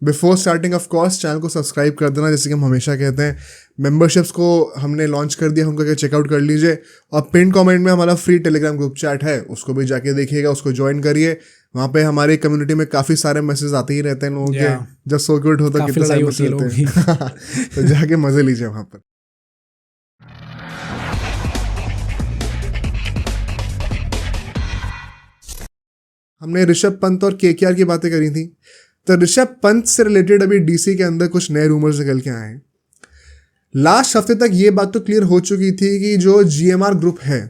Before starting of course channel को subscribe कर देना, जैसे कि हम हमेशा कहते हैं। मेंबरशिप्स को हमने लॉन्च कर दिया, उनको चेकआउट कर लीजिए। और पिन कमेंट में हमारा फ्री टेलीग्राम ग्रुप चैट है, उसको भी जाके देखिएगा, उसको ज्वाइन करिए। वहाँ पे हमारी कम्युनिटी में काफ़ी सारे मैसेज आते ही रहते हैं लोगों के, जब सर्किट होता है कितना टाइम होते हैं तो जाके मजे लीजिए वहाँ पर। हमने ऋषभ पंत और केकेआर की बातें करी थी, तो ऋषभ पंत से रिलेटेड अभी डीसी के अंदर कुछ नए रूमर्स निकल के आए हैं। लास्ट हफ्ते तक ये बात तो क्लियर हो चुकी थी कि जो जीएमआर ग्रुप है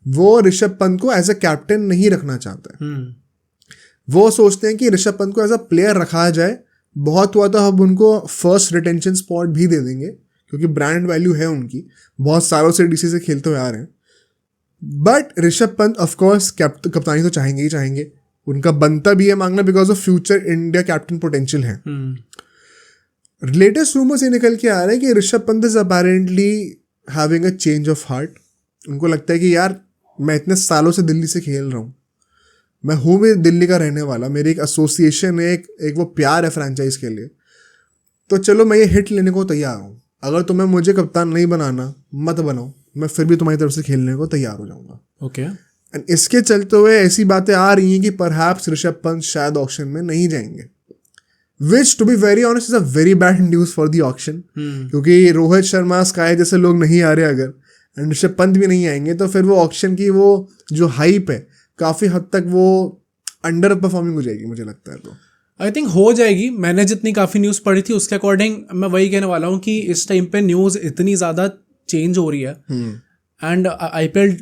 वो ऋषभ पंत को एज अ कैप्टन नहीं रखना चाहता है। वो सोचते हैं कि ऋषभ पंत को एज अ प्लेयर रखा जाए, बहुत हुआ तो हम उनको फर्स्ट रिटेंशन स्पॉट भी दे देंगे, क्योंकि ब्रांड वैल्यू है उनकी, बहुत सालों से डीसी से खेलते हुए आ रहे हैं। बट ऋषभ पंत ऑफकोर्स कप्तानी तो चाहेंगे ही चाहेंगे, उनका बनता भी है मांगना, because of future India captain potential है। लेटेस्ट रूमर्स ये निकल के आ रहे हैं कि Rishabh Pant is apparently having a change of heart. उनको लगता है कि यार मैं इतने सालों से दिल्ली से खेल रहा हूँ, मैं हूँ भी दिल्ली का रहने वाला, मेरी एक एसोसिएशन है, एक वो प्यार है फ्रेंचाइज के लिए, तो चलो मैं ये हिट लेने को तैयार हूँ। अगर तुम्हें मुझे कप्तान नहीं बनाना मत बनाओ, मैं फिर भी तुम्हारी तरफ से खेलने को तैयार हो जाऊँगा। ओके। एंड इसके चलते हुए ऐसी बातें आ रही हैं कि परहैप्स ऋषभ पंत शायद ऑक्शन में नहीं जाएंगे, which to be very honest is a very bad news for the auction. क्योंकि रोहित शर्मा, स्काई जैसे लोग नहीं आ रहे अगर, एंड ऋषभ पंत भी नहीं आएंगे, तो फिर वो ऑक्शन की वो जो हाइप है काफ़ी हद तक वो अंडर परफॉर्मिंग हो जाएगी, मुझे लगता है। तो आई थिंक हो जाएगी। मैंने जितनी काफ़ी न्यूज़ पढ़ी थी उसके अकॉर्डिंग मैं वही कहने वाला हूँ कि इस टाइम पे न्यूज़ इतनी ज़्यादा चेंज हो रही है, एंड आईपीएल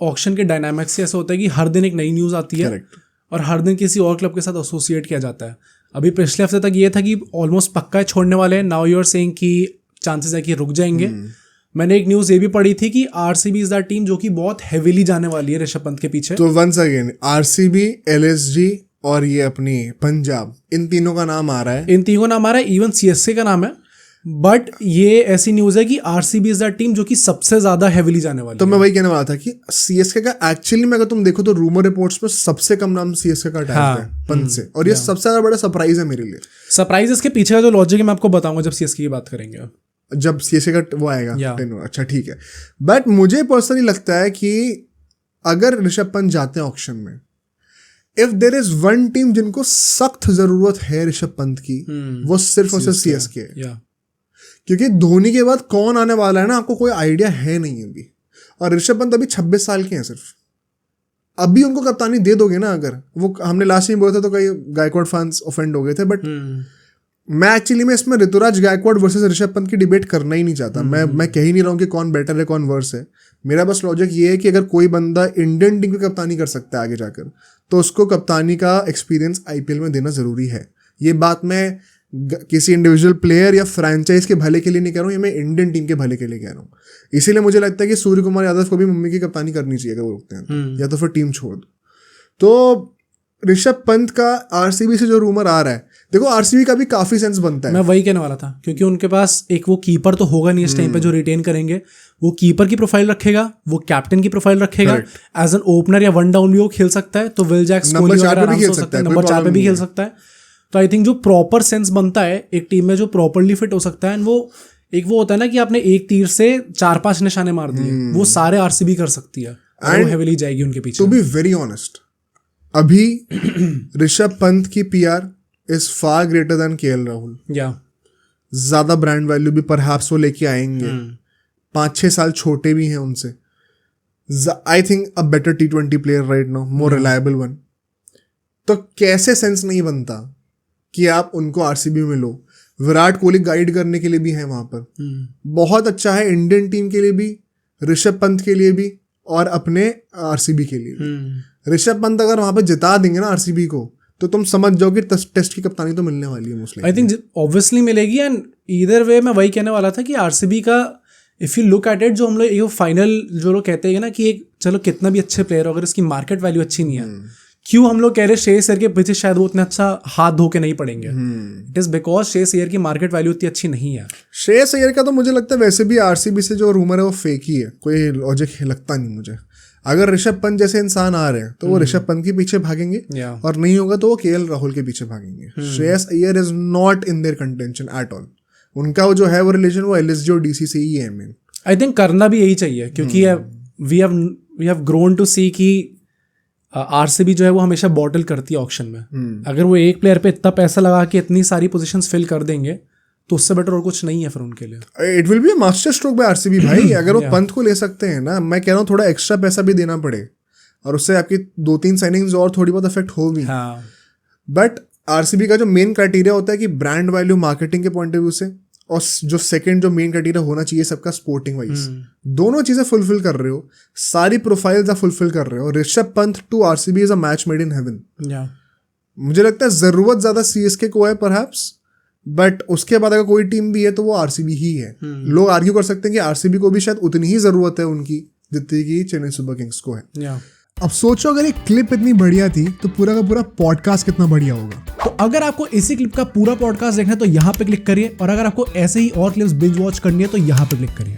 ऑक्शन के डायनामिक्स से ऐसा होता है कि हर दिन एक नई न्यूज़ आती है। Correct. और हर दिन किसी और क्लब के साथ एसोसिएट किया जाता है। अभी पिछले हफ्ते तक ये था कि ऑलमोस्ट पक्का है छोड़ने वाले हैं, नाउ यू आर सेइंग कि चांसेस है कि रुक जाएंगे। मैंने एक न्यूज़ ये भी पढ़ी थी कि आरसीबी इज दैट टीम जो कि बहुत हेवीली जाने वाली है ऋषभ पंत के पीछे। तो वंस अगेन आरसीबी, एलएसजी और ये अपनी पंजाब, इन तीनों का नाम आ रहा है। इन तीनों का नाम आ रहा है, इवन सीएसके का नाम है। बट ये ऐसी न्यूज़ है कि आरसीबी इज दैट टीम जो कि सबसे ज्यादा हेवीली जाने वाली है। तो मैं वही कहने वाला था कि सीएसके का एक्चुअली में अगर तुम देखो तो रूमर रिपोर्ट्स में सबसे कम नाम सीएसके का अटैच है पंत से, और ये सबसे ज्यादा बड़ा सरप्राइज है मेरे लिए। सरप्राइज इसके पीछे का जो लॉजिक है मैं आपको बताऊंगा जब सीएसके की बात करेंगे, जब सीएसके का वो आएगा। अच्छा ठीक है। बट मुझे पर्सनली लगता है कि अगर ऋषभ पंत जाते हैं ऑक्शन में, if there is one team जिनको सख्त जरूरत है ऋषभ पंत की, वो सिर्फ और सिर्फ सीएसके है। क्योंकि धोनी के बाद कौन आने वाला है ना, आपको कोई आइडिया है नहीं अभी। और ऋषभ पंत अभी 26 साल के हैं सिर्फ, अभी उनको कप्तानी दे दोगे ना, अगर वो हमने लास्ट टाइम बोला था तो कई गायकवाड़ फैंस ऑफेंड हो गए थे। बट मैं एक्चुअली में इसमें ऋतुराज गायकवाड़ वर्सेस ऋषभ पंत की डिबेट करना ही नहीं चाहता। मैं कह ही नहीं रहा हूँ कि कौन बेटर है कौन वर्स है। मेरा बस लॉजिक ये है कि अगर कोई बंदा इंडियन टीम की कप्तानी कर सकता है आगे जाकर, तो उसको कप्तानी का एक्सपीरियंस आईपीएल में देना जरूरी है। ये बात मैं किसी इंडिविजुअल प्लेयर या फ्रेंचाइज के भले के लिए नहीं कह रहा हूँ, ये मैं इंडियन टीम के भले के लिए कह रहा हूँ। इसीलिए मुझे लगता है कि सूर्य कुमार यादव को भी मुंबई की कप्तानी करनी चाहिए अगर वो रुकते हैं, या तो फिर टीम छोड़ दो। तो ऋषभ पंत का आरसीबी से जो रूमर आ रहा है, देखो आरसीबी का भी काफी सेंस बनता है। मैं वही कहने वाला था, क्योंकि उनके पास एक वो कीपर तो होगा नहीं इस टाइम पे जो रिटेन करेंगे। वो कीपर की प्रोफाइल रखेगा, वो कैप्टन की प्रोफाइल रखेगा, एज एन ओपनर या वन डाउन भी वो खेल सकता है, तो विल जैक्स नंबर 4 पे भी खेल सकता है, नंबर 4 पे भी खेल सकता है। तो आई थिंक जो प्रॉपर सेंस बनता है एक टीम में, जो प्रॉपरली फिट हो सकता है, वो एक वो होता है ना कि आपने एक तीर से 4-5 निशाने मार दिए, वो सारे आरसीबी कर सकती है, वो हेवीली जाएगी उनके पीछे। टू बी वेरी ऑनेस्ट, अभी ऋषभ पंत की PR is far greater than KL Rahul. ज्यादा ब्रांड वैल्यू भी परहैप्स वो लेके आएंगे, 5-6 साल छोटे भी हैं उनसे। I think a better T20 player right now, more reliable one. तो कैसे सेंस नहीं बनता कि आप उनको आरसीबी में लो। विराट कोहली गाइड करने के लिए भी है वहां पर, बहुत अच्छा है इंडियन टीम के लिए भी, ऋषभ पंत के लिए भी, और अपने आरसीबी के लिए भी। ऋषभ पंत अगर वहां पर जिता देंगे ना आरसीबी को, तो तुम समझ जाओ कि टेस्ट की कप्तानी तो मिलने वाली है मोस्टली। आई थिंक ऑब्वियसली मिलेगी। एंड ईदर वे मैं वही कहने वाला था कि आरसीबी का if you look at it, जो हम लोग ये फाइनल जो लोग कहते हैं ना कि एक चलो कितना भी अच्छे प्लेयर हो, अगर इसकी मार्केट वैल्यू अच्छी नहीं है, क्यों हम लोग कह रहे श्रेयस अय्यर के पीछे शायद वो उतना अच्छा हाथ धो के नहीं पड़ेंगे। It is because Shreyas Iyer की मार्केट वैल्यू इतनी अच्छी नहीं है। श्रेयस अय्यर का तो मुझे लगता है वैसे भी आरसीबी से जो रूमर है वो फेक ही है, कोई लॉजिक लगता नहीं मुझे। अगर ऋषभ पंत जैसे इंसान आ रहे हैं तो वो ऋषभ पंत के पीछे भागेंगे, और नहीं होगा तो वो केएल राहुल के पीछे भागेंगे। Shreyas Iyer is not in their contention at all. उनका वो जो है वो रिलेशन वो एलएसजी और डीसी से ही है। मेन आई थिंक करना भी यही चाहिए, क्योंकि वी हैव ग्रोन टू सी कि आरसीबी जो है वो हमेशा बॉटल करती है ऑक्शन में। अगर वो एक प्लेयर पे इतना पैसा लगा के इतनी सारी पोजीशंस फिल कर देंगे तो उससे बेटर और कुछ नहीं है फिर उनके लिए। It will be a master stroke bye RCB भाई। अगर वो पंत को ले सकते हैं ना, मैं कह रहा हूँ थोड़ा एक्स्ट्रा पैसा भी देना पड़े और उससे आपकी 2-3 साइनिंग्स और थोड़ी बहुत इफेक्ट हो भी। बट आरसीबी का जो मेन क्राइटेरिया होता है कि ब्रांड वैल्यू मार्केटिंग के पॉइंट ऑफ व्यू से, और जो सेकंड जो मेन क्राइटेरिया होना चाहिए सबका स्पोर्टिंग वाइज, दोनों चीजें फुलफिल कर रहे हो, सारी प्रोफाइल्स आप फुलफिल कर रहे हो। Rishabh Pant to RCB is a match made in heaven. मुझे लगता है जरूरत ज्यादा सीएसके को है परहैप्स, बट उसके बाद अगर कोई टीम भी है तो वो आरसीबी ही है। लोग आर्ग्यू कर सकते हैं कि आरसीबी को भी शायद उतनी ही जरूरत है उनकी जितनी की चेन्नई सुपर किंग्स को है। अब सोचो अगर एक क्लिप इतनी बढ़िया थी तो पूरा का पूरा पॉडकास्ट कितना बढ़िया होगा। तो अगर आपको इसी क्लिप का पूरा पॉडकास्ट देखना है तो यहाँ पे क्लिक करिए, और अगर आपको ऐसे ही और क्लिप्स बिंज वॉच करनी है तो यहाँ पे क्लिक करिए।